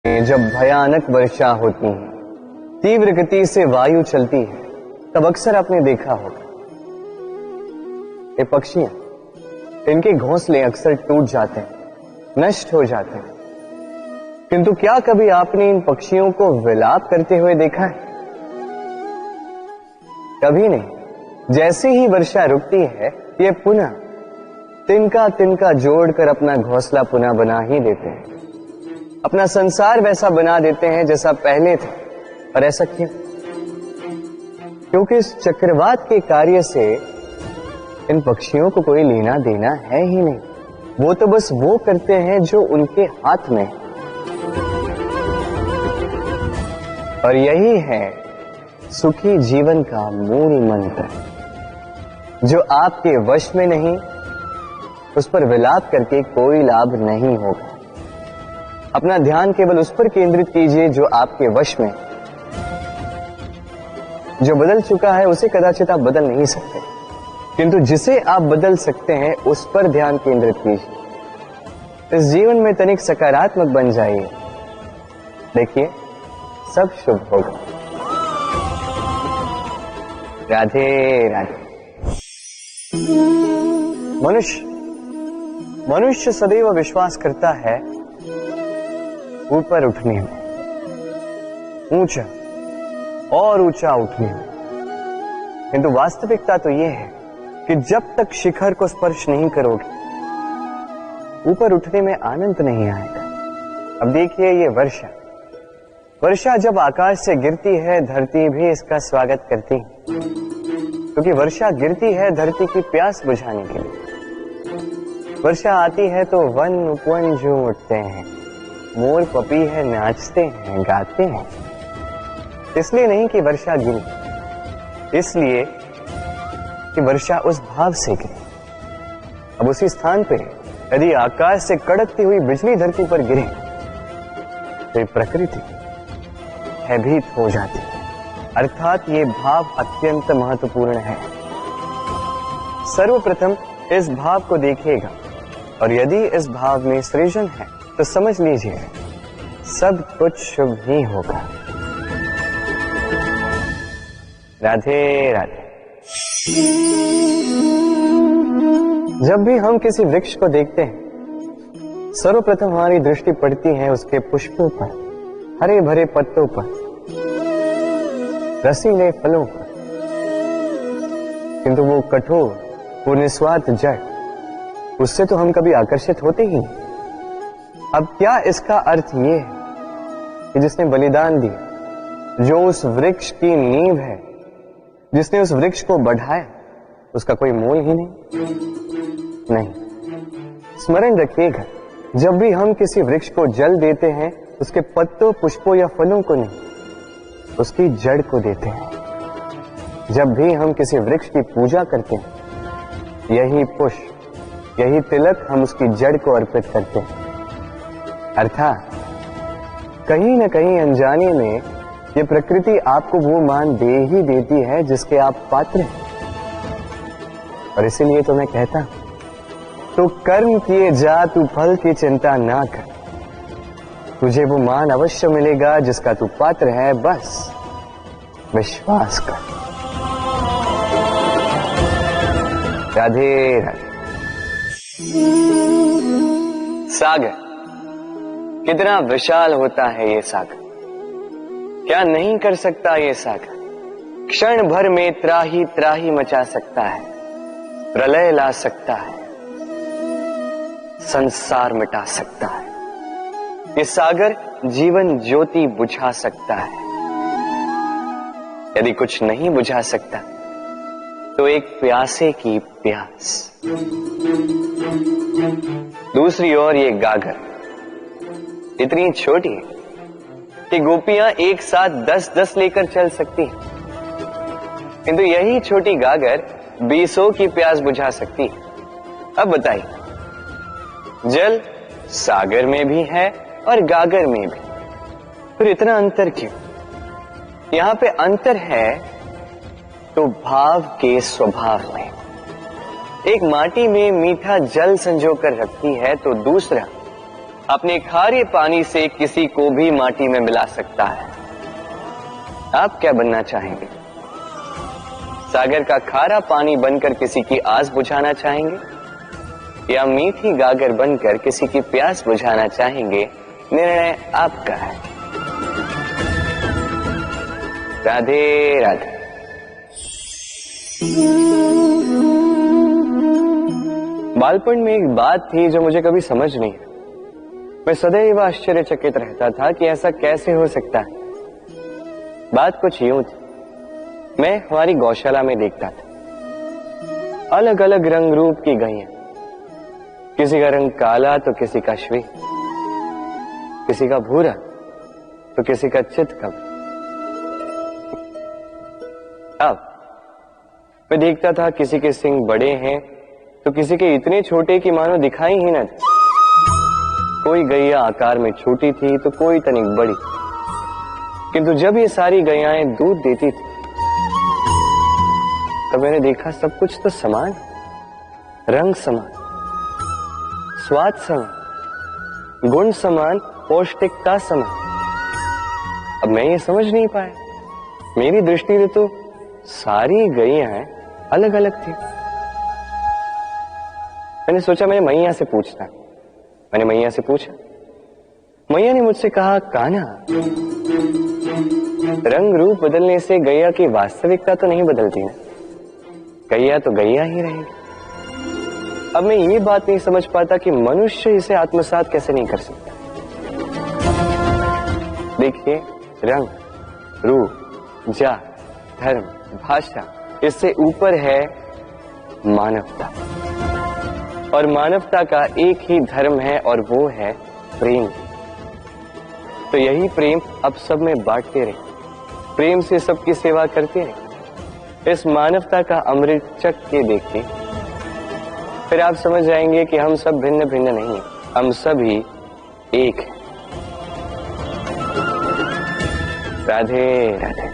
जब भयानक वर्षा होती है, तीव्र गति से वायु चलती है, तब अक्सर आपने देखा होगा ये पक्षियां, इनके घोंसले अक्सर टूट जाते हैं, नष्ट हो जाते हैं। किंतु क्या कभी आपने इन पक्षियों को विलाप करते हुए देखा है? कभी नहीं। जैसे ही वर्षा रुकती है, ये पुनः तिनका तिनका जोड़कर अपना घोंसला पुनः बना ही देते हैं, अपना संसार वैसा बना देते हैं जैसा पहले था। और ऐसा क्यों? क्योंकि इस चक्रवात के कार्य से इन पक्षियों को कोई लेना देना है ही नहीं। वो तो बस वो करते हैं जो उनके हाथ में है। और यही है सुखी जीवन का मूल मंत्र। जो आपके वश में नहीं, उस पर विलाप करके कोई लाभ नहीं होगा। अपना ध्यान केवल उस पर केंद्रित कीजिए जो आपके वश में। जो बदल चुका है उसे कदाचित आप बदल नहीं सकते, किंतु जिसे आप बदल सकते हैं उस पर ध्यान केंद्रित कीजिए। इस जीवन में तनिक सकारात्मक बन जाइए, देखिए सब शुभ होगा। राधे राधे। मनुष्य सदैव विश्वास करता है ऊपर उठने में, ऊंचा और ऊंचा उठने में। किंतु वास्तविकता तो यह है कि जब तक शिखर को स्पर्श नहीं करोगे, ऊपर उठने में आनंद नहीं आएगा। अब देखिए ये वर्षा जब आकाश से गिरती है, धरती भी इसका स्वागत करती है, क्योंकि वर्षा गिरती है धरती की प्यास बुझाने के लिए। वर्षा आती है तो वन उपवन झूम उठते हैं, मोर पपीहे नाचते हैं, गाते हैं। इसलिए नहीं कि वर्षा गिरी, इसलिए कि वर्षा उस भाव से गिरी। अब उसी स्थान पे यदि आकाश से कड़कती हुई बिजली धरती पर गिरे तो ये प्रकृति भयभीत हो जाती है। अर्थात ये भाव अत्यंत महत्वपूर्ण है। सर्वप्रथम इस भाव को देखिएगा, और यदि इस भाव में सृजन है तो समझ लीजिए सब कुछ शुभ ही होगा। राधे राधे। जब भी हम किसी वृक्ष को देखते हैं, सर्वप्रथम हमारी दृष्टि पड़ती है उसके पुष्पों पर, हरे भरे पत्तों पर, रसीले फलों पर। किंतु वो कठोर, वो निस्वार्थ जड़, उससे तो हम कभी आकर्षित होते ही नहीं। अब क्या इसका अर्थ ये है कि जिसने बलिदान दिया, जो उस वृक्ष की नींव है, जिसने उस वृक्ष को बढ़ाया, उसका कोई मोल ही नहीं। स्मरण रखिएगा, जब भी हम किसी वृक्ष को जल देते हैं, उसके पत्तों, पुष्पों या फलों को नहीं, उसकी जड़ को देते हैं। जब भी हम किसी वृक्ष की पूजा करते हैं, यही पुष्प, यही तिलक हम उसकी जड़ को अर्पित करते हैं। अर्थात कहीं न कहीं अनजाने में ये प्रकृति आपको वो मान दे ही देती है जिसके आप पात्र हैं। और इसीलिए तो मैं कहता हूं, तो कर्म किए जा, तू फल की चिंता ना कर। तुझे वो मान अवश्य मिलेगा जिसका तू पात्र है, बस विश्वास कर। राधे राधे। सागर कितना विशाल होता है ये सागर, क्या नहीं कर सकता ये सागर। क्षण भर में त्राही त्राही मचा सकता है, प्रलय ला सकता है, संसार मिटा सकता है। ये सागर जीवन ज्योति बुझा सकता है। यदि कुछ नहीं बुझा सकता तो एक प्यासे की प्यास। दूसरी ओर ये गागर इतनी छोटी है कि गोपियां एक साथ 10-10 लेकर चल सकती हैं, किंतु यही छोटी गागर 20 की प्यास बुझा सकती है। अब बताइए, जल सागर में भी है और गागर में भी, फिर इतना अंतर क्यों? यहां पे अंतर है तो भाव के स्वभाव में। एक माटी में मीठा जल संजो कर रखती है, तो दूसरा अपने खारे पानी से किसी को भी माटी में मिला सकता है। आप क्या बनना चाहेंगे? सागर का खारा पानी बनकर किसी की आस बुझाना चाहेंगे या मीठी गागर बनकर किसी की प्यास बुझाना चाहेंगे? निर्णय आपका है। राधे राधे। बालपन में एक बात थी जो मुझे कभी समझ नहीं आई। मैं सदैव आश्चर्यचकित रहता था कि ऐसा कैसे हो सकता है। बात कुछ यूं थी। मैं हमारी गौशाला में देखता था अलग अलग रंग रूप की गैया। किसी का रंग काला तो किसी का श्वेत, किसी का भूरा तो किसी का चितकब। अब मैं देखता था किसी के सींग बड़े हैं तो किसी के इतने छोटे कि मानो दिखाई ही न थे। कोई गैया आकार में छोटी थी तो कोई तनिक बड़ी, किंतु जब ये सारी गैयाएं दूध देती थी तो मैंने देखा सब कुछ तो समान, रंग समान, स्वाद समान, गुण समान, पौष्टिकता समान। अब मैं ये समझ नहीं पाया। मेरी दृष्टि में तो सारी गैयाएं अलग अलग थी। मैंने सोचा मैंने मैया से पूछता। मैंने मैया से पूछा। मैया ने मुझसे कहा, कान्हा, रंग रूप बदलने से गैया की वास्तविकता तो नहीं बदलती ना। गैया तो गैया ही रहेगी। अब मैं ये बात नहीं समझ पाता कि मनुष्य इसे आत्मसात कैसे नहीं कर सकता। देखिए, रंग, रूप, जात, धर्म, भाषा, इससे ऊपर है मानवता। और मानवता का एक ही धर्म है और वो है प्रेम। तो यही प्रेम अब सब में बांटते रहे, प्रेम से सबकी सेवा करते रहे। इस मानवता का अमृत चख के देखिए, फिर आप समझ जाएंगे कि हम सब भिन्न भिन्न नहीं हैं, हम सभी एक हैं। राधे राधे।